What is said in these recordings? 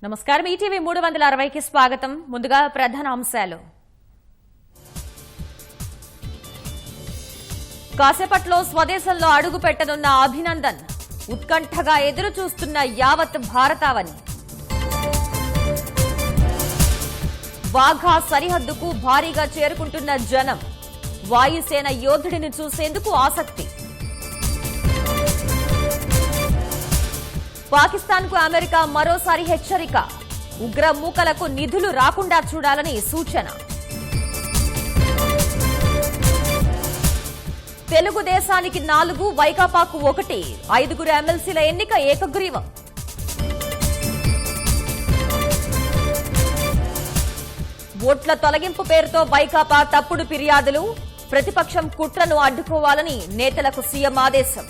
నమస్కారం ఈటీవీ 360కి స్వాగతం. ముందుగా ప్రధాన అంశాలు. కాసేపట్లో స్వదేశంలో అడుగు పెట్టనున్న అభినందన్. ఉత్కంఠగా ఎదురు చూస్తున్న యావత్ భారతావని. వాఘా సరిహద్దుకు భారీగా చేరుకుంటున్న జనం. వాయుసేన యోధుడిని చూసేందుకు ఆసక్తి. పాకిస్తాన్కు అమెరికా మరోసారి హెచ్చరిక. ఉగ్ర మూకలకు నిధులు రాకుండా చూడాలని సూచన. తెలుగుదేశానికి 4, వైకాపాకు 1, 5 ఎమ్మెల్సీల ఎన్నిక ఏకగ్రీవం. ఓట్ల తొలగింపు పేరుతో వైకాపా తప్పుడు ఫిర్యాదులు. ప్రతిపక్షం కుట్రను అడ్డుకోవాలని నేతలకు సీఎం ఆదేశం.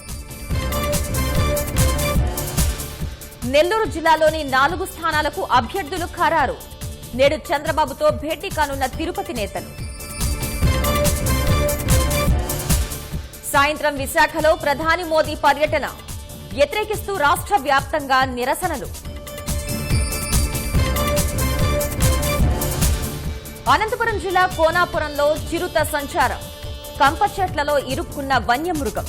నెల్లూరు జిల్లాలోని 4 స్థానాలకు అభ్యర్థులు ఖరారు. నేడు చంద్రబాబుతో భేటీ కానున్న తిరుపతి నేతలు. సాయంత్రం విశాఖలో ప్రధాని మోదీ పర్యటన. వ్యతిరేకిస్తూ రాష్ట్ర వ్యాప్తంగా నిరసనలు. అనంతపురం జిల్లా కోనాపురంలో చిరుత సంచారం. కంప చెట్లలో ఇరుక్కున్న వన్యమృగం.